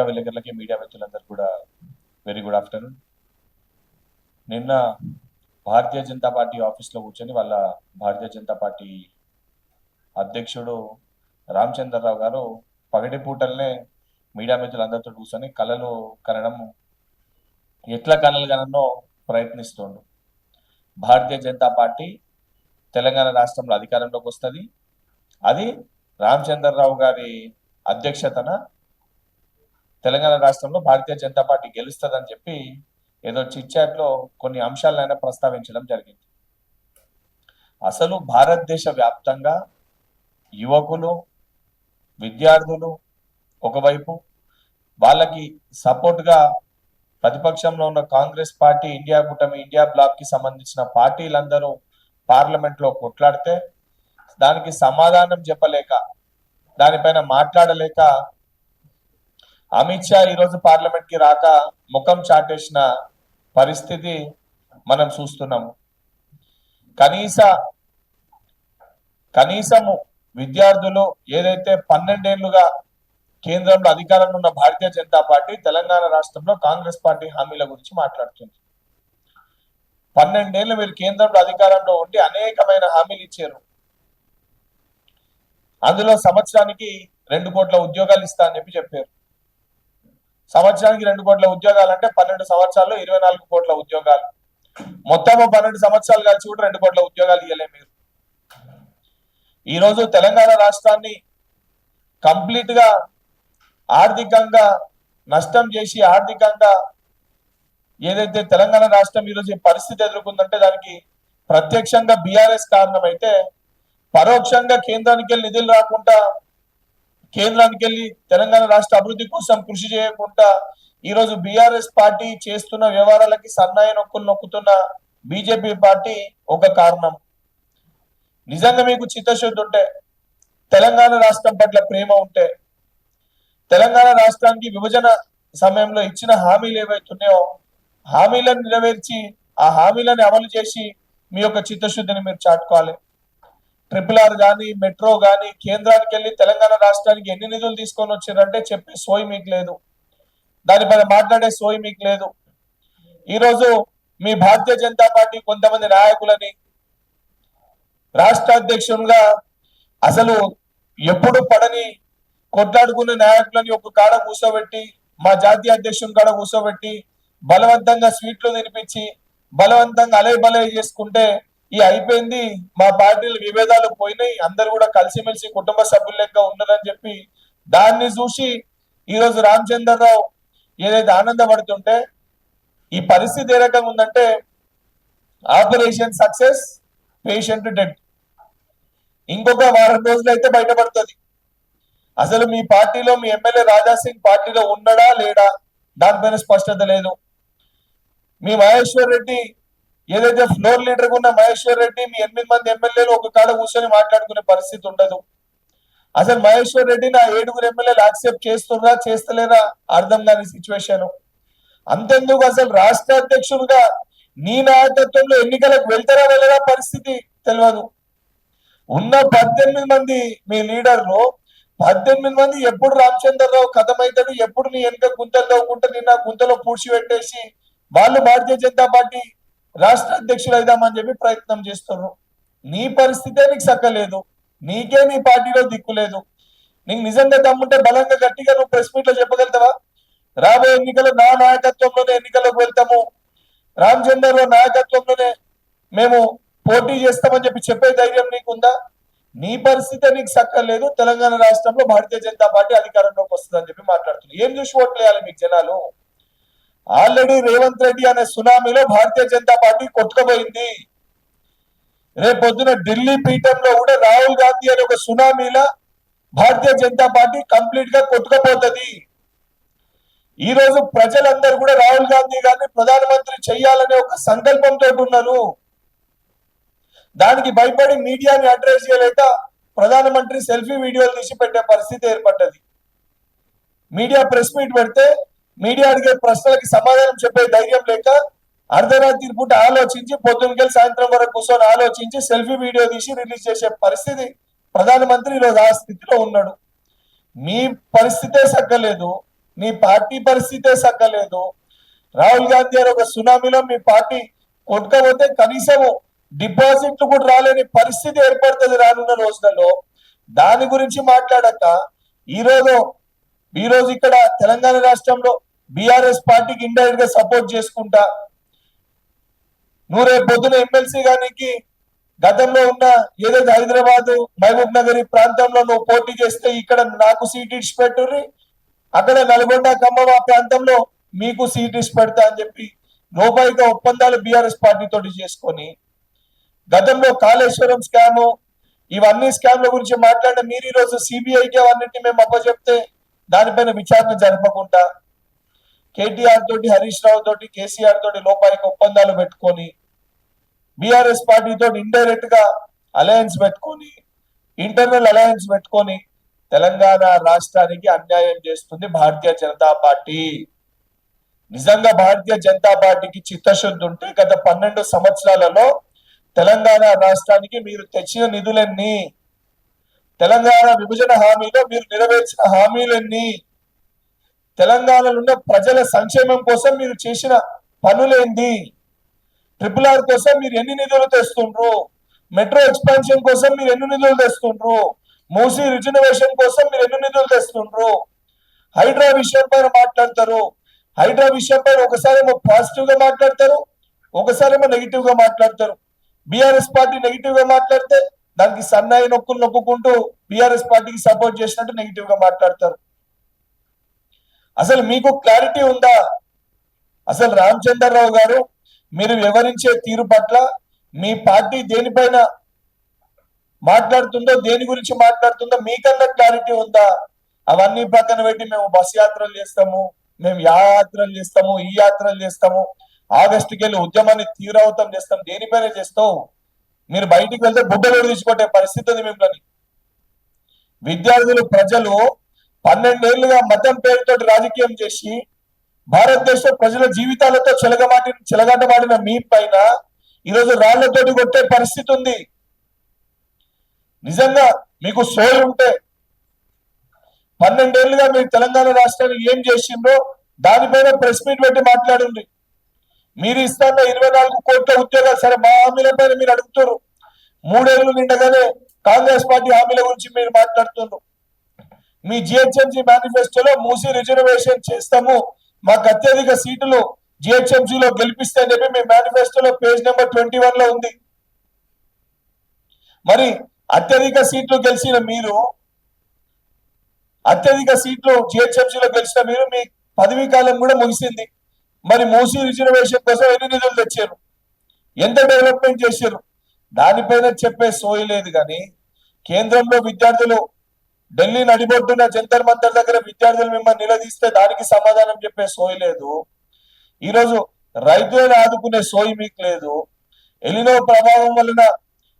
పత్రికా విలేకరులకి మీడియా మిత్రులందరూ కూడా వెరీ గుడ్ ఆఫ్టర్నూన్. నిన్న భారతీయ జనతా పార్టీ ఆఫీస్లో కూర్చొని వాళ్ళ భారతీయ జనతా పార్టీ అధ్యక్షుడు రామచంద్రరావు గారు పగటిపూటలనే మీడియా మిత్రులందరితో కూర్చొని కళలు కనడం ఎట్లా కళలు కనో ప్రయత్నిస్తుండు. భారతీయ జనతా పార్టీ తెలంగాణ రాష్ట్రంలో అధికారంలోకి వస్తుంది, అది రామచంద్రరావు గారి అధ్యక్షతన తెలంగాణ రాష్ట్రంలో భారతీయ జనతా పార్టీ గెలుస్తుందని చెప్పి ఏదో చిట్చాట్లో కొన్ని అంశాలైనా ప్రస్తావించడం జరిగింది. అసలు భారతదేశ వ్యాప్తంగా యువకులు, విద్యార్థులు ఒకవైపు, వాళ్ళకి సపోర్ట్గా ప్రతిపక్షంలో ఉన్న కాంగ్రెస్ పార్టీ, ఇండియా కూటమి, ఇండియా బ్లాక్ కి సంబంధించిన పార్టీలందరూ పార్లమెంట్లో కొట్లాడితే దానికి సమాధానం చెప్పలేక, దానిపైన మాట్లాడలేక అమిత్ షా ఈరోజు పార్లమెంట్ కి రాక ముఖం చాటేసిన పరిస్థితి మనం చూస్తున్నాము. కనీసము విద్యార్థులు ఏదైతే 12 ఏళ్లుగా కేంద్రంలో అధికారంలో ఉన్న భారతీయ జనతా పార్టీ తెలంగాణ రాష్ట్రంలో కాంగ్రెస్ పార్టీ హామీల గురించి మాట్లాడుతుంది. 12 ఏళ్ళు మీరు కేంద్రంలో అధికారంలో ఉండి అనేకమైన హామీలు ఇచ్చారు. అందులో సంవత్సరానికి 2 కోట్ల ఉద్యోగాలు ఇస్తా అని చెప్పారు. సంవత్సరానికి 2 కోట్ల ఉద్యోగాలు అంటే 12 సంవత్సరాల్లో 24 కోట్ల ఉద్యోగాలు. మొత్తము 12 సంవత్సరాలు కలిసి కూడా 2 కోట్ల ఉద్యోగాలు ఇవ్వలే మీరు. ఈరోజు తెలంగాణ రాష్ట్రాన్ని కంప్లీట్ గా ఆర్థికంగా నష్టం చేసి, ఆర్థికంగా ఏదైతే తెలంగాణ రాష్ట్రం ఈరోజు పరిస్థితి ఎదుర్కొందంటే దానికి ప్రత్యక్షంగా బీఆర్ఎస్ కారణమైతే, పరోక్షంగా కేంద్రానికి వెళ్ళి నిధులు రాకుండా, కేంద్రానికి వెళ్ళి తెలంగాణ రాష్ట్ర అభివృద్ధి కోసం కృషి చేయకుండా ఈరోజు బీఆర్ఎస్ పార్టీ చేస్తున్న వ్యవహారాలకి సన్నాయి నొక్కులు నొక్కుతున్న బీజేపీ పార్టీ ఒక కారణం. నిజంగా మీకు చిత్తశుద్ధి ఉంటే, తెలంగాణ రాష్ట్రం పట్ల ప్రేమ ఉంటే, తెలంగాణ రాష్ట్రానికి విభజన సమయంలో ఇచ్చిన హామీలు ఏవైతున్నాయో హామీలను నెరవేర్చి ఆ హామీలను అమలు చేసి మీ యొక్క చిత్తశుద్ధిని మీరు చాటుకోవాలి. RRR కానీ, మెట్రో కానీ కేంద్రానికి వెళ్ళి తెలంగాణ రాష్ట్రానికి ఎన్ని నిధులు తీసుకొని వచ్చారంటే చెప్పే సోయి మీకు లేదు, దానిపైన మాట్లాడే సోయి మీకు లేదు. ఈరోజు మీ భారతీయ జనతా పార్టీ కొంతమంది నాయకులని రాష్ట్ర అధ్యక్షునిగా అసలు ఎప్పుడు పడని కొట్లాడుకునే నాయకులని ఒక కాడ కూర్చోబెట్టి, మా జాతీయ అధ్యక్షుని కాడ కూర్చోబెట్టి బలవంతంగా స్వీట్లు తినిపించి బలవంతంగా అలై బలై చేసుకుంటే ఈ అయిపోయింది, మా పార్టీల విభేదాలు పోయినాయి, అందరు కూడా కలిసిమెలిసి కుటుంబ సభ్యుల లెక్క ఉన్నారని చెప్పి దాన్ని చూసి ఈరోజు రామచంద్రరావు ఏదైతే ఆనందపడుతుంటే, ఈ పరిస్థితి ఏ రకంగా ఉందంటే ఆపరేషన్ సక్సెస్, పేషెంట్ డెడ్. ఇంకొక వారం రోజులు అయితే బయటపడుతుంది అసలు మీ పార్టీలో మీ ఎమ్మెల్యే రాజాసింగ్ పార్టీలో ఉన్నాడా లేడా, దానిపైన స్పష్టత లేదు. మీ మహేశ్వర్ రెడ్డి ఏదైతే ఫ్లోర్ లీడర్ ఉన్న మహేశ్వర్ రెడ్డి, మీ 8 మంది ఎమ్మెల్యేలు ఒక కాడ కూర్చొని మాట్లాడుకునే పరిస్థితి ఉండదు. అసలు మహేశ్వర్ రెడ్డి నా 7 ఎమ్మెల్యేలు యాక్సెప్ట్ చేస్తున్నా చేస్తలేరా అర్థం కాని సిచ్యువేషన్. అంతెందుకు అసలు రాష్ట్ర అధ్యక్షులుగా నీ నాయకత్వంలో ఎన్నికలకు వెళ్తారా వెళ్ళరా పరిస్థితి తెలియదు. ఉన్న 18 మంది మీ లీడర్లు 18 మంది ఎప్పుడు రామచంద్రరావు కథమవుతాడు, ఎప్పుడు నీ వెనుక గుంతలు తవ్వుకుంటే నిన్న గుంతలో పూడ్చి పెట్టేసి వాళ్ళు భారతీయ జనతా పార్టీ రాష్ట్ర అధ్యక్షులు అయిదామని చెప్పి ప్రయత్నం చేస్తున్నారు. నీ పరిస్థితే నీకు సక్కలేదు, నీకే నీ పార్టీలో దిక్కులేదు. నీకు నిజంగా దమ్ముంటే బలంగా గట్టిగా నువ్వు ప్రెస్ మీట్ లో చెప్పగలుగుతావా, రాబోయే ఎన్నికలు నా నాయకత్వంలోనే ఎన్నికలకు వెళ్తాము, రామచంద్రరావు నాయకత్వంలోనే మేము పోటీ చేస్తామని చెప్పి చెప్పే ధైర్యం నీకుందా? నీ పరిస్థితి నీకు సక్కలేదు. తెలంగాణ రాష్ట్రంలో భారతీయ జనతా పార్టీ అధికారంలోకి వస్తుందని చెప్పి మాట్లాడుతుంది. ఏం చూసి ఓట్లు వేయాలి మీకు జనాలు? ఆల్రెడీ రేవంత్ రెడ్డి అనే సునామీలో భారతీయ జనతా పార్టీ కొట్టుకుపోయింది. రేపొద్దున ఢిల్లీ పీఠంలో కూడా రాహుల్ గాంధీ అనే ఒక సునామీలో భారతీయ జనతా పార్టీ కంప్లీట్ గా కొట్టుకుపోతుంది. ఈ రోజు ప్రజలందరూ కూడా రాహుల్ గాంధీ గారిని ప్రధానమంత్రి చెయ్యాలనే ఒక సంకల్పంతో ఉన్నారు. దానికి భయపడి మీడియాని అడ్రస్ చేయలేక ప్రధానమంత్రి సెల్ఫీ వీడియోలు తీసి పెట్టే పరిస్థితి ఏర్పడ్డది. మీడియా ప్రెస్ మీట్ పెడితే మీడియా అడిగే ప్రశ్నలకి సమాధానం చెప్పే ధైర్యం లేక అర్ధరాత్రి పూట ఆలోచించి పొద్దునకెళ్ళి సాయంత్రం వరకు కూర్చొని ఆలోచించి సెల్ఫీ వీడియో తీసి రిలీజ్ చేసే పరిస్థితి ప్రధానమంత్రి ఈరోజు ఆ స్థితిలో ఉన్నాడు. మీ పరిస్థితే సక్కలేదు, నీ పార్టీ పరిస్థితే సక్కలేదు. రాహుల్ గాంధీ గారు ఒక సునామీలో మీ పార్టీ కొట్టుకపోతే కనీసము డిపాజిట్లు కూడా రాలేని పరిస్థితి ఏర్పడుతుంది రానున్న రోజులలో. దాని గురించి మాట్లాడక ఈరోజు ఈరోజు ఇక్కడ తెలంగాణ రాష్ట్రంలో బీఆర్ఎస్ పార్టీకి ఇండైరెక్ట్ గా సపోర్ట్ చేసుకుంటా నువ్వు రేపు పొద్దున ఎమ్మెల్సీ గానికి గతంలో ఉన్న ఏదైతే హైదరాబాద్ మహబూబ్ నగర్ ఈ ప్రాంతంలో నువ్వు పోటీ చేస్తే ఇక్కడ నాకు సీట్ ఇచ్చి పెట్టుర్రి, అక్కడ నల్గొండ ఖమ్మం ఆ ప్రాంతంలో మీకు సీట్ ఇచ్చి పెడతా అని చెప్పి లోపాయిక ఒప్పందాలు బీఆర్ఎస్ పార్టీ తోటి చేసుకొని గతంలో కాళేశ్వరం స్కామ్ ఇవన్నీ స్కామ్ల గురించి మాట్లాడిన మీరు ఈ రోజు సిబిఐకి అవన్నింటినీ మేము అప్పచెప్తే దానిపైన విచారణ జరపకుండా కేటీఆర్ తోటి హరీష్ రావు తోటి కేసీఆర్ తోటి లోపాయిక ఒప్పందాలు పెట్టుకొని బీఆర్ఎస్ పార్టీ తోటి ఇండైరెక్ట్ గా అలయన్స్ పెట్టుకొని ఇంటర్నల్ అలయన్స్ పెట్టుకొని తెలంగాణ రాష్ట్రానికి అన్యాయం చేస్తుంది భారతీయ జనతా పార్టీ. నిజంగా భారతీయ జనతా పార్టీకి చిత్తశుద్ధి ఉంటే గత 12 సంవత్సరాలలో తెలంగాణ రాష్ట్రానికి మీరు తెచ్చిన నిధులన్నీ, తెలంగాణ విభజన హామీలో మీరు నెరవేర్చిన హామీలన్నీ, తెలంగాణలో ఉన్న ప్రజల సంక్షేమం కోసం మీరు చేసిన పనులేంది, RRR కోసం మీరు ఎన్ని నిధులు తెస్తుండ్రు, మెట్రో ఎక్స్పాన్షన్ కోసం మీరు ఎన్ని నిధులు తెస్తుండ్రు, మూసీ రిజర్వేషన్ కోసం మీరు ఎన్ని నిధులు తెస్తుండ్రు, హైడ్రా విషయం పైన మాట్లాడతారు. హైడ్రా విషయం పైన ఒకసారేమో పాజిటివ్ గా మాట్లాడతారు, ఒకసారేమో నెగిటివ్ గా మాట్లాడతారు. బీఆర్ఎస్ పార్టీ నెగిటివ్ గా మాట్లాడితే దానికి సన్నాయి నొక్కులు నొక్కుంటూ బీఆర్ఎస్ పార్టీకి సపోర్ట్ చేసినట్టు నెగిటివ్ గా మాట్లాడతారు. అసలు మీకు క్లారిటీ ఉందా? అసలు రామచంద్రరావు గారు మీరు వివరించే తీరు పట్ల మీ పార్టీ దేనిపైన మాట్లాడుతుందో, దేని గురించి మాట్లాడుతుందో మీకన్నా క్లారిటీ ఉందా? అవన్నీ పక్కన పెట్టి మేము బస్ యాత్రలు చేస్తాము, మేము యాత్రలు చేస్తాము, ఈ యాత్రలు చేస్తాము, ఆగస్టుకి వెళ్ళి ఉద్యమాన్ని తీవ్రవతం చేస్తాం, దేనిపైన చేస్తావు? మీరు బయటికి వెళ్తే బుడ్డలు తీసికొట్టే పరిస్థితి ఉంది మిమ్మల్ని. విద్యార్థులు ప్రజలు 12 ఏళ్లుగా మతం పేరుతో రాజకీయం చేసి భారతదేశ ప్రజల జీవితాలతో చెలగాటమాడిన మీ పైన ఈరోజు రాళ్లతోటి కొట్టే పరిస్థితి ఉంది. నిజంగా మీకు సోయి ఉంటే 12 ఏళ్లుగా మీరు తెలంగాణ రాష్ట్రానికి ఏం చేసిండ్రో దానిపైన ప్రెస్ మీట్ పెట్టి మాట్లాడండి. మీరు ఇస్తున్న 24 కోట్ల ఉద్యోగాలు సరే మా హామీల పైన మీరు అడుగుతారు. 3 ఏళ్లు నిండగానే కాంగ్రెస్ పార్టీ హామీల గురించి మీరు మాట్లాడుతున్నారు. మీ జిహెచ్ఎంసీ మేనిఫెస్టోలో మూసీ రిజర్వేషన్ చేస్తాము, మాకు అత్యధిక సీట్లు జిహెచ్ఎంసీలో గెలిపిస్తే అని చెప్పి మీ మేనిఫెస్టోలో పేజ్ నెంబర్ 21 లో ఉంది. మరి అత్యధిక సీట్లు గెలిచిన మీరు, అత్యధిక సీట్లు జిహెచ్ఎంసీలో గెలిచిన మీరు మీ పదవీ కాలం కూడా ముగిసింది. మరి మూసీ రిజర్వేషన్ కోసం ఎన్ని నిధులు తెచ్చారు, ఎంత డెవలప్మెంట్ చేశారు, దానిపైన చెప్పే సోయి లేదు. కానీ కేంద్రంలో విద్యార్థులు ఢిల్లీ నడిబొడ్డున జంతర్ మంతర్ దగ్గర విద్యార్థులు మిమ్మల్ని నిలదీస్తే దానికి సమాధానం చెప్పే సోయి లేదు. ఈరోజు రైతులను ఆదుకునే సోయి మీకు లేదు. ఎలినో ప్రభావం వలన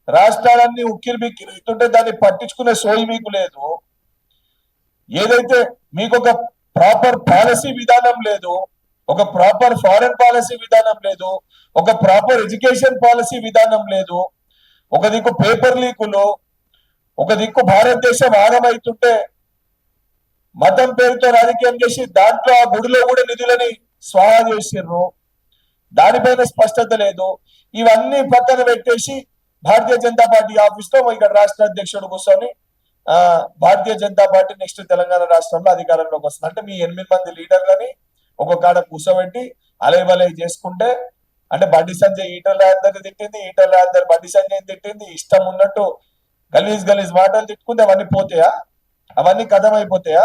రాష్ట్రాలన్నీ ఉక్కిరి బిక్కిరి అవుతుంటే దాన్ని పట్టించుకునే సోయి మీకు లేదు. ఏదైతే మీకు ఒక ప్రాపర్ పాలసీ విధానం లేదు, ఒక ప్రాపర్ ఫారెన్ పాలసీ విధానం లేదు, ఒక ప్రాపర్ ఎడ్యుకేషన్ పాలసీ విధానం లేదు, ఒక దిక్కు పేపర్ లీకులు, ఒక దిక్కు భారతదేశం ఆగమైతుంటే మతం పేరుతో రాజకీయం చేసి దాంట్లో ఆ గుడిలో కూడా నిధులని స్వాహా చేసిర్రు, దానిపైన స్పష్టత లేదు. ఇవన్నీ పక్కన పెట్టేసి భారతీయ జనతా పార్టీ ఆఫీస్ లో ఇక్కడ రాష్ట్ర అధ్యక్షుడు కూర్చొని భారతీయ జనతా పార్టీ నెక్స్ట్ తెలంగాణ రాష్ట్రంలో అధికారంలోకి వస్తుంది అంటే మీ 8 మంది లీడర్లని ఒక కాడ కూర్చోబెట్టి అలైబలై చేసుకుంటే, అంటే బండి సంజయ్ ఈటల రాజేందర్ తిట్టింది, ఈటల రాజేందర్ బండి సంజయ్ తిట్టింది, ఇష్టం ఉన్నట్టు గలీజ్ గలీజ్ మాటలు తిట్టుకుంటే అవన్నీ పోతాయా? అవన్నీ కథమైపోతాయా?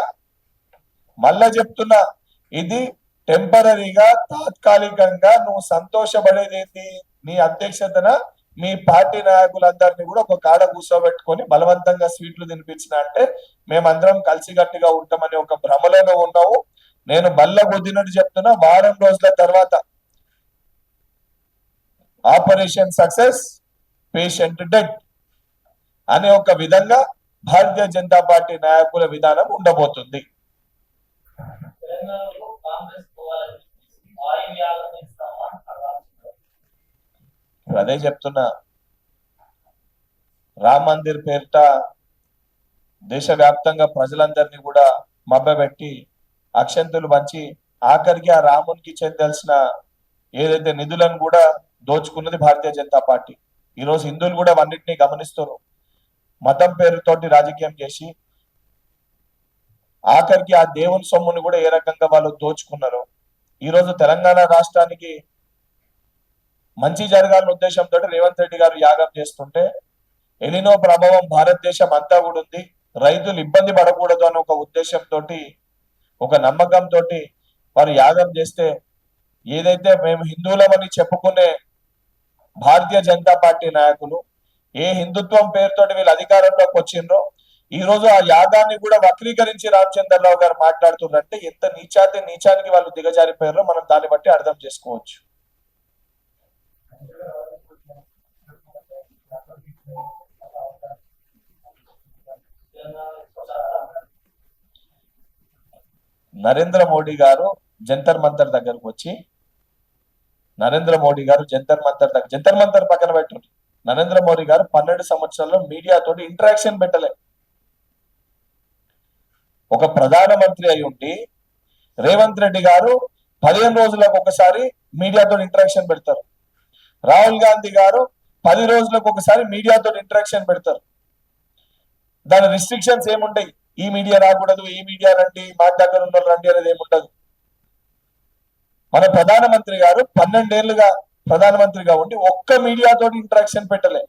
మళ్ళా చెప్తున్నా, ఇది టెంపరీగా తాత్కాలికంగా నువ్వు సంతోషపడేది నీ అధ్యక్షతన మీ పార్టీ నాయకులందరినీ కూడా ఒక కాడ కూర్చోబెట్టుకొని బలవంతంగా స్వీట్లు తినిపించిన అంటే మేమందరం కలిసికట్టుగా ఉంటామని ఒక భ్రమలోనే ఉన్నావు. నేను బల్ల కొద్దినట్టు చెప్తున్నా, వారం రోజుల తర్వాత ఆపరేషన్ సక్సెస్ పేషెంట్ డెడ్ అనే ఒక విధంగా భారతీయ జనతా పార్టీ నాయకుల విధానం ఉండబోతుంది. అదే చెప్తున్నా, రామ్ మందిర్ పేరిట దేశవ్యాప్తంగా ప్రజలందరినీ కూడా మభ్యపెట్టి అక్షంతులు పంచి ఆఖరికి ఆ రామునికి చెందాల్సిన ఏదైతే నిధులను కూడా దోచుకున్నది భారతీయ జనతా పార్టీ. ఈరోజు హిందువులు కూడా అన్నింటినీ గమనిస్తారు. మతం పేరుతోటి రాజకీయం చేసి ఆఖరికి ఆ దేవుని సొమ్ముని కూడా ఏ రకంగా వాళ్ళు దోచుకున్నారు. ఈరోజు తెలంగాణ రాష్ట్రానికి మంచి జరగాలన్న ఉద్దేశంతో రేవంత్ రెడ్డి గారు యాగం చేస్తుంటే ఎలినో ప్రభావం భారతదేశం అంతా కూడా ఉంది, రైతులు ఇబ్బంది పడకూడదు అనే ఒక ఉద్దేశంతో ఒక నమ్మకంతో వారు యాగం చేస్తే ఏదైతే మేము హిందువులమని చెప్పుకునే భారతీయ జనతా పార్టీ నాయకులు ఏ హిందుత్వం పేరుతోటి వీళ్ళు అధికారంలోకి వచ్చిండ్రో ఈ రోజు ఆ యాగాన్ని కూడా వక్రీకరించి రామచంద్రరావు గారు మాట్లాడుతున్నారంటే ఎంత నీచానికి వాళ్ళు దిగజారిపోయారో మనం దాన్ని బట్టి అర్థం చేసుకోవచ్చు. నరేంద్ర మోడీ గారు జంతర్ మంతర్ దగ్గరకు వచ్చి జంతర్ మంతర్ పక్కన పెట్టండి, నరేంద్ర మోడీ గారు 12 సంవత్సరాల్లో మీడియాతోటి ఇంటరాక్షన్ పెట్టలే. ఒక ప్రధానమంత్రి అయి ఉండి రేవంత్ రెడ్డి గారు 15 రోజులకు ఒకసారి మీడియాతో ఇంటరాక్షన్ పెడతారు. రాహుల్ గాంధీ గారు 10 రోజులకు ఒకసారి మీడియాతో ఇంటరాక్షన్ పెడతారు. దాని రిస్ట్రిక్షన్స్ ఏముంటాయి, ఈ మీడియా రాకూడదు, ఈ మీడియా రండి, మా దగ్గర ఉన్న రండి అనేది ఏముండదు. మన ప్రధానమంత్రి గారు 12 ఏళ్లుగా ప్రధానమంత్రిగా ఉండి ఒక్క మీడియాతో ఇంటరాక్షన్ పెట్టలే.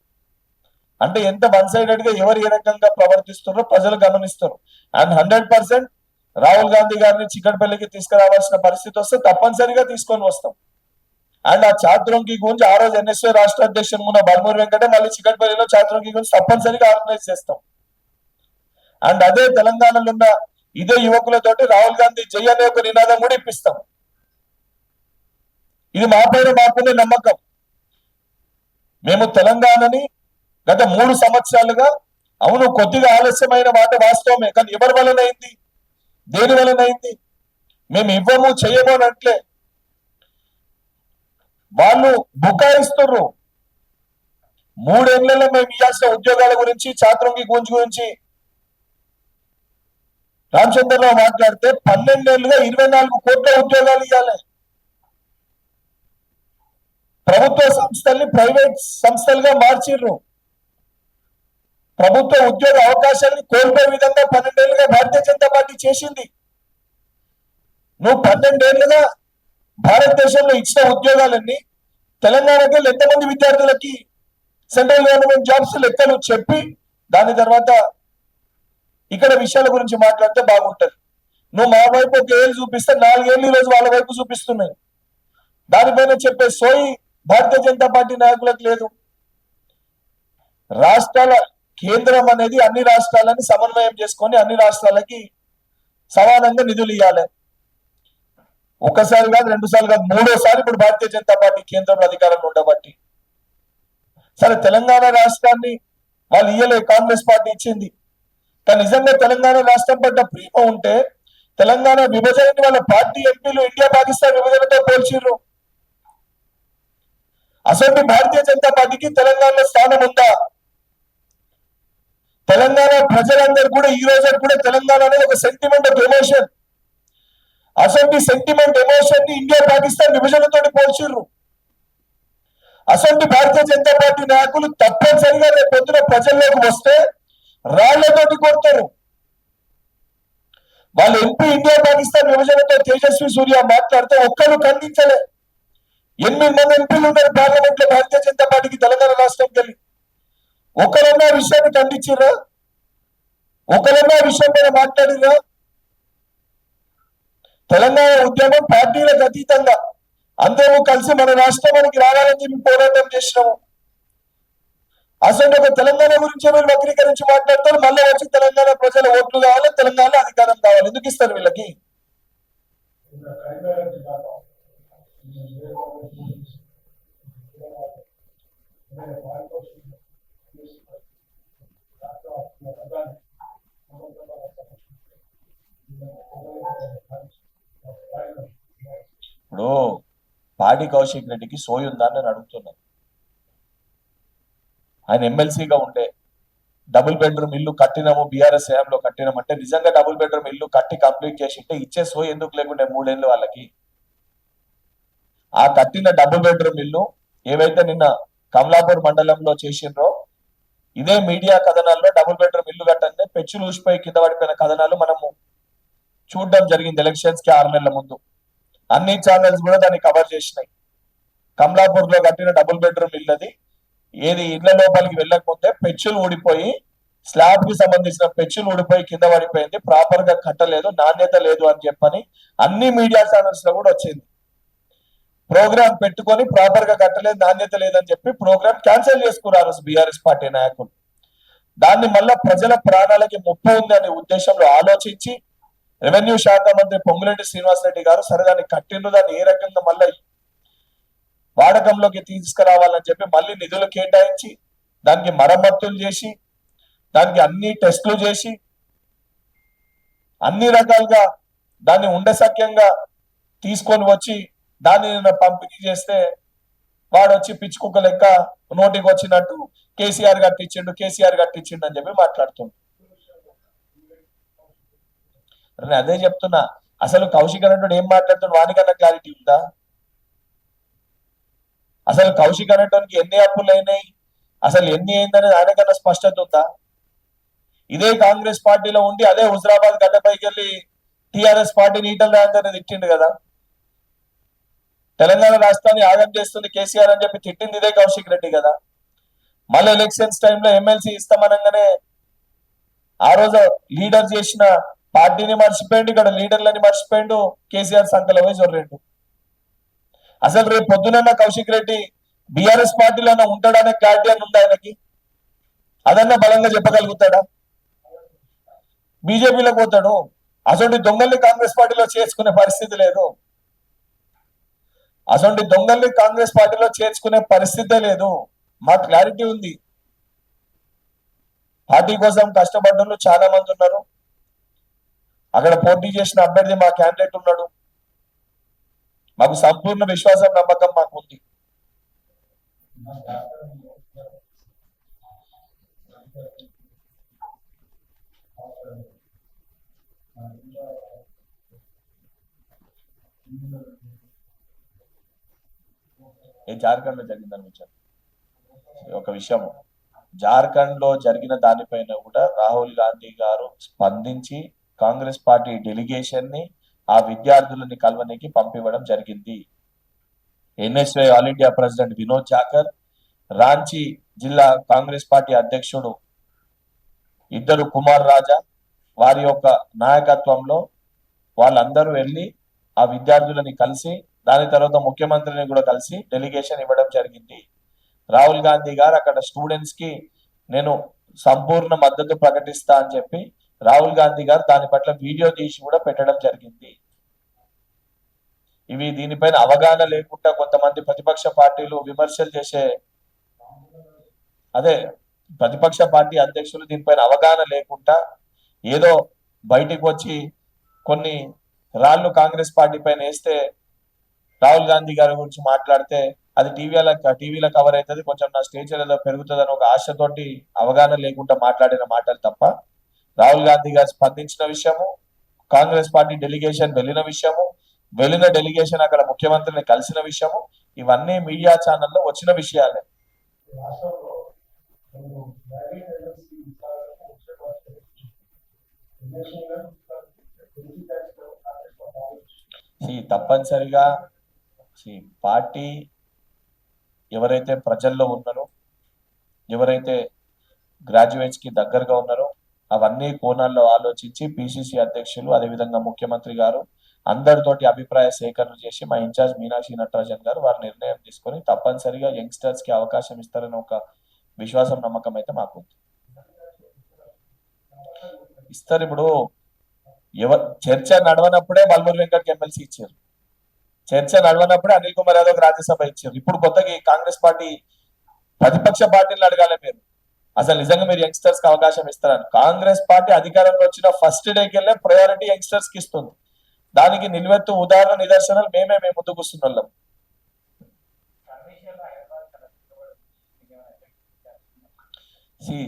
అంటే ఎంత వన్ సైడెడ్ గా ఎవరు ఏ రకంగా ప్రవర్తిస్తున్నారో ప్రజలు గమనిస్తారు. అండ్ 100% రాహుల్ గాంధీ గారిని చిక్కడపల్లికి తీసుకురావాల్సిన పరిస్థితి వస్తే తప్పనిసరిగా తీసుకొని వస్తాం. అండ్ ఆ చాతురంకి గురించి ఆ రోజు ఎన్ఎస్ఏ రాష్ట్ర అధ్యక్షుడు ఉన్న బర్మూర్ వెంకటే మళ్ళీ చిక్కడపల్లిలో చాతురంకి గురించి తప్పనిసరిగా ఆర్గనైజ్ చేస్తాం. అండ్ అదే తెలంగాణలో ఉన్న ఇదే యువకులతోటి రాహుల్ గాంధీ జై అనే ఒక నినాదం కూడా ఇప్పిస్తాం. ఇది మా పైన మాకునే నమ్మకం. మేము తెలంగాణని గత 3 సంవత్సరాలుగా అవును కొద్దిగా ఆలస్యమైన మాట వాస్తవమే, కానీ ఎవరి వలనైంది, దేని వలనైంది, మేము ఇవ్వము చెయ్యము అని అంటే వాళ్ళు బుకాయిస్తున్నారు. 3 ఏళ్లలో మేము ఇవ్వాల్సిన ఉద్యోగాల గురించి చాతురంగి గురించి రామచంద్రరావు మాట్లాడితే 12 ఏళ్లుగా 24 కోట్ల ఉద్యోగాలు ఇవ్వాలి. ప్రభుత్వ సంస్థల్ని ప్రైవేట్ సంస్థలుగా మార్చిర్రు. ప్రభుత్వ ఉద్యోగ అవకాశాన్ని కోల్పోయే విధంగా 12 ఏళ్లుగా భారతీయ జనతా పార్టీ చేసింది. నువ్వు 12 ఏళ్లుగా భారతదేశంలో ఇచ్చిన ఉద్యోగాలన్నీ తెలంగాణకి ఎంతమంది విద్యార్థులకి సెంట్రల్ గవర్నమెంట్ జాబ్స్ లెక్కలు చెప్పి దాని తర్వాత ఇక్కడ విషయాల గురించి మాట్లాడితే బాగుంటది. నువ్వు మా వైపు ఒక ఏళ్ళు చూపిస్తే 4 ఏళ్ళు ఈ రోజు వాళ్ళ వైపు చూపిస్తున్నాయి. దానిపైన చెప్పే సోయి భారతీయ జనతా పార్టీ నాయకులకు లేదు. రాష్ట్రాల కేంద్రం అనేది అన్ని రాష్ట్రాలని సమన్వయం చేసుకొని అన్ని రాష్ట్రాలకి సమానంగా నిధులు ఇవ్వాలి. ఒకసారి కాదు, 2 సార్లు కాదు, 3వ సారి ఇప్పుడు భారతీయ జనతా పార్టీ కేంద్రంలో అధికారంలో ఉండబట్టి. సరే తెలంగాణ రాష్ట్రాన్ని వాళ్ళు ఇయ్యలే, కాంగ్రెస్ పార్టీ ఇచ్చింది. కానీ నిజంగా తెలంగాణ రాష్ట్రం పడ్డ ప్రేమ ఉంటే తెలంగాణ విభజనని వాళ్ళ పార్టీ ఎంపీలు ఇండియా పాకిస్తాన్ విభజనతో పోల్చిర్రు. అసలు భారతీయ జనతా పార్టీకి తెలంగాణలో స్థానం ఉందా? తెలంగాణ ప్రజలందరూ కూడా ఈ రోజు కూడా తెలంగాణ అనేది ఒక సెంటిమెంట్ ఆఫ్ ఎమోషన్. అసలు సెంటిమెంట్ ఎమోషన్ ని ఇండియా పాకిస్తాన్ విభజనతో పోల్చిర్రు. అసలు భారతీయ జనతా పార్టీ నాయకులు తప్పనిసరిగా రేపు పొద్దున ప్రజల్లోకి వస్తే రాళ్లతోటి కొడతారు. వాళ్ళ ఎంపీ ఇండియా పాకిస్తాన్ విభజనతో తేజస్వి సూర్య మాట్లాడితే ఒక్కరు ఖండించలే. 8 మంది ఎంపీలు ఉన్నారు పార్లమెంట్ లో భారతీయ జనతా పార్టీకి తెలంగాణ రాష్ట్రం కలిగి. ఒకరన్నా విషయాన్ని ఖండించిర్రా? ఒకరన్నా విషయం పైన మాట్లాడిరా? తెలంగాణ ఉద్యమం పార్టీలకు అతీతంగా అందరూ కలిసి మన రాష్ట్రానికి రావాలని చెప్పి పోరాటం చేసినాము. అసలు ఒక తెలంగాణ గురించి వీళ్ళు వక్రీకరించి మాట్లాడతారు. మళ్ళీ వచ్చి తెలంగాణ ప్రజల ఓట్లు కావాలి, తెలంగాణలో అధికారం కావాలి. ఎందుకు ఇస్తారు వీళ్ళకి? ఇప్పుడు పాడి కౌశిక్ రెడ్డికి సోయి ఉందా అని నేను అడుగుతున్నాను. ఆయన ఎమ్మెల్సీగా ఉండే డబుల్ బెడ్రూమ్ ఇల్లు కట్టినాము బీఆర్ఎస్ హయాంలో కట్టినామంటే నిజంగా డబుల్ బెడ్రూమ్ ఇల్లు కట్టి కంప్లీట్ చేసింటే ఇచ్చే సో ఎందుకు లేకుండే 3 ఏళ్ళు వాళ్ళకి. ఆ కట్టిన డబుల్ బెడ్రూమ్ ఇల్లు ఏవైతే నిన్న కమలాపూర్ మండలంలో చేసిండ్రో ఇదే మీడియా కథనాల్లో డబుల్ బెడ్రూమ్ ఇల్లు కట్టండి పెచ్చులు ఊసిపోయి కింద పడిపోయిన కథనాలు మనము చూడడం జరిగింది ఎలక్షన్స్ కి 6 నెలల ముందు. అన్ని ఛానల్స్ కూడా దాన్ని కవర్ చేసినాయి. కమలాపూర్ లో కట్టిన డబుల్ బెడ్రూమ్ ఇల్లు అది ఏది ఇళ్ల లోపలికి వెళ్ళకముందే పెచ్చులు ఊడిపోయి స్లాబ్ కి సంబంధించిన పెచ్చులు ఊడిపోయి కింద పడిపోయింది, ప్రాపర్ గా కట్టలేదు, నాణ్యత లేదు అని చెప్పని అన్ని మీడియా ఛానల్స్ లో కూడా వచ్చింది. ప్రోగ్రామ్ పెట్టుకొని ప్రాపర్ గా కట్టలేదు, నాణ్యత లేదని చెప్పి ప్రోగ్రామ్ క్యాన్సిల్ చేసుకున్నారు బీఆర్ఎస్ పార్టీ నాయకులు. దాన్ని మళ్ళా ప్రజల ప్రాణాలకి ముప్పు ఉంది అనే ఉద్దేశంలో ఆలోచించి రెవెన్యూ శాఖ మంత్రి పొంగులేటి శ్రీనివాసరెడ్డి గారు సరే దాన్ని కట్టిండ్రు, దాన్ని ఏ రకంగా మళ్ళీ వాడకంలోకి తీసుకురావాలని చెప్పి మళ్ళీ నిధులు కేటాయించి దానికి మరమ్మతులు చేసి దానికి అన్ని టెస్టులు చేసి అన్ని రకాలుగా దాన్ని ఉండసక్యంగా తీసుకొని వచ్చి దాన్ని పంపిణీ చేస్తే వాడు వచ్చి పిచ్చి కుక్క లెక్క నోటికి వచ్చినట్టు కేసీఆర్ కట్టించిండు అని చెప్పి మాట్లాడుతుంది. అదే చెప్తున్నా, అసలు కౌశిక్ అనేటువంటి ఏం మాట్లాడుతున్నా వానికన్నా క్లారిటీ ఉందా? అసలు కౌశిక్ అనేటువంటి ఎన్ని అప్పులు అయినాయి, అసలు ఎన్ని అయిందనేది ఆయనకన్నా స్పష్టత ఉందా? ఇదే కాంగ్రెస్ పార్టీలో ఉండి అదే హుజరాబాద్ గడ్డపైకి వెళ్ళి టిఆర్ఎస్ పార్టీని ఈటల రాజేందర్ తిట్టిండు కదా. తెలంగాణ రాష్ట్రాన్ని ఆగం చేస్తుంది కేసీఆర్ అని చెప్పి తిట్టింది ఇదే కౌశిక్ రెడ్డి కదా. మళ్ళీ ఎలక్షన్స్ టైంలో ఎమ్మెల్సీ ఇస్తామనగానే ఆ రోజు లీడర్ చేసిన పార్టీని మర్చిపోయిండు, ఇక్కడ లీడర్లని మర్చిపోయిండు, కేసీఆర్ సంఖ్యలో పోయి జొర్రెండు. అసలు రేపు పొద్దునన్న కౌశిక్ రెడ్డి బీఆర్ఎస్ పార్టీలోనే ఉంటాడనే క్లారిటీ అని ఉంది ఆయనకి? అదన్నా బలంగా చెప్పగలుగుతాడా? బీజేపీలోకి పోతాడు. అసలు దొంగల్ని కాంగ్రెస్ పార్టీలో చేర్చుకునే పరిస్థితి లేదు. అసలు దొంగల్ని కాంగ్రెస్ పార్టీలో చేర్చుకునే పరిస్థితే లేదు. మా క్లారిటీ ఉంది. పార్టీ కోసం కష్టపడ్డోళ్ళు చాలా మంది ఉన్నారు. అక్కడ పోటీ చేసిన అభ్యర్థి మా క్యాండిడేట్ ఉన్నాడు. మాకు సంపూర్ణ విశ్వాసం నమ్మకం మాకు ఉంది. జార్ఖండ్ లో జరిగిందని వచ్చారు ఒక విషయం. జార్ఖండ్ లో జరిగిన దానిపైన కూడా రాహుల్ గాంధీ గారు స్పందించి కాంగ్రెస్ పార్టీ డెలిగేషన్ ని ఆ విద్యార్థులని కలవనికి పంపివ్వడం జరిగింది. NSUI all India president Vinod Jakhar, Ranchi జిల్లా కాంగ్రెస్ పార్టీ అధ్యక్షుడు ఇద్దరు కుమార్ రాజా వారి యొక్క నాయకత్వంలో వాళ్ళందరూ వెళ్ళి ఆ విద్యార్థులని కలిసి దాని తర్వాత ముఖ్యమంత్రిని కూడా కలిసి డెలిగేషన్ ఇవ్వడం జరిగింది. రాహుల్ గాంధీ గారు అక్కడ స్టూడెంట్స్ కి నేను సంపూర్ణ మద్దతు ప్రకటిస్తా అని చెప్పి రాహుల్ గాంధీ గారు దాని పట్ల వీడియో తీసి కూడా పెట్టడం జరిగింది. ఇవి దీనిపైన అవగాహన లేకుండా కొంతమంది ప్రతిపక్ష పార్టీలు విమర్శలు చేసే ప్రతిపక్ష పార్టీ అధ్యక్షులు దీనిపైన అవగాహన లేకుండా ఏదో బయటికి వచ్చి కొన్ని రాళ్ళు కాంగ్రెస్ పార్టీ పైన వేస్తే రాహుల్ గాంధీ గారి గురించి మాట్లాడితే అది టీవీలో కవర్ అవుతుంది, కొంచెం నా స్టేచర్ పెరుగుతుంది అని ఒక ఆశతోటి అవగాహన లేకుండా మాట్లాడిన మాటలు తప్ప రాహుల్ గాంధీ గారు స్పందించిన విషయము, కాంగ్రెస్ పార్టీ డెలిగేషన్ వెళ్ళిన డెలిగేషన్ అక్కడ ముఖ్యమంత్రిని కలిసిన విషయము ఇవన్నీ మీడియా ఛానల్లో వచ్చిన విషయాలే. తప్పనిసరిగా పార్టీ ఎవరైతే ప్రజల్లో ఉన్నారో, ఎవరైతే గ్రాడ్యుయేట్స్ కి దగ్గరగా ఉన్నారో అవన్నీ కోణాల్లో ఆలోచించి పిసిసి అధ్యక్షులు అదేవిధంగా ముఖ్యమంత్రి గారు అందరితోటి అభిప్రాయ సేకరణ చేసి మా ఇన్ఛార్జ్ మీనాక్షి నటరాజన్ గారు వారి నిర్ణయం తీసుకొని తప్పనిసరిగా యంగ్స్టర్స్ కి అవకాశం ఇస్తారని ఒక విశ్వాసం నమ్మకం అయితే మాకు ఇస్తారు. ఇప్పుడు చర్చ నడవనప్పుడే బల్మూరి వెంకట్కి ఎమ్మెల్సీ ఇచ్చారు, చర్చ నడవనప్పుడే అనిల్ కుమార్ యాదవ్ రాజ్యసభ ఇచ్చారు. ఇప్పుడు కొత్తగా కాంగ్రెస్ పార్టీ ప్రతిపక్ష పార్టీలు అడగాలి మీరు అసలు నిజంగా మీరు యంగ్స్టర్స్ కి అవకాశం ఇస్తారని. కాంగ్రెస్ పార్టీ అధికారంలో వచ్చిన ఫస్ట్ డేకి వెళ్ళే ప్రయారిటీ యంగ్స్టర్స్ కి ఇస్తుంది. దానికి నిలువెత్తు ఉదాహరణ నిదర్శనాలు మేము ముందుకు వస్తున్నాం.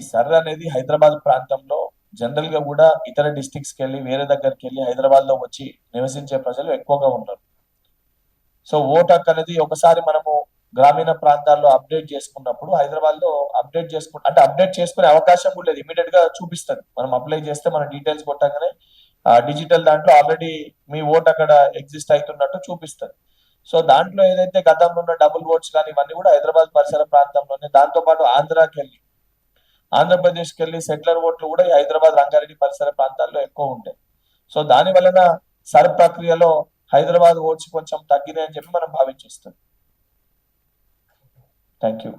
సర్ అనేది హైదరాబాద్ ప్రాంతంలో జనరల్ గా కూడా ఇతర డిస్ట్రిక్ట్స్ కి వెళ్ళి వేరే దగ్గరికి వెళ్ళి హైదరాబాద్ లో వచ్చి నివసించే ప్రజలు ఎక్కువగా ఉన్నారు. సో ఓట్ హక్కు అనేది ఒకసారి మనము గ్రామీణ ప్రాంతాల్లో అప్డేట్ చేసుకున్నప్పుడు హైదరాబాద్ లో అప్డేట్ చేసుకునే అవకాశం కూడా లేదు. ఇమీడియట్ గా చూపిస్తుంది. మనం అప్లై చేస్తే మన డీటెయిల్స్ కొట్టగానే డిజిటల్ దాంట్లో ఆల్రెడీ మీ ఓట్ అక్కడ ఎగ్జిస్ట్ అవుతున్నట్టు చూపిస్తుంది. సో దాంట్లో ఏదైతే గతంలో ఉన్న డబుల్ ఓట్స్ కానీ ఇవన్నీ కూడా హైదరాబాద్ పరిసర ప్రాంతంలోనే, దాంతో పాటు ఆంధ్రప్రదేశ్కి వెళ్ళి సెటిలర్ ఓట్లు కూడా ఈ హైదరాబాద్ రంగారెడ్డి పరిసర ప్రాంతాల్లో ఎక్కువ ఉంటాయి. సో దాని వలన సర్ ప్రక్రియలో హైదరాబాద్ ఓట్స్ కొంచెం తగ్గినాయని చెప్పి మనం భావించేస్తాం. Thank you.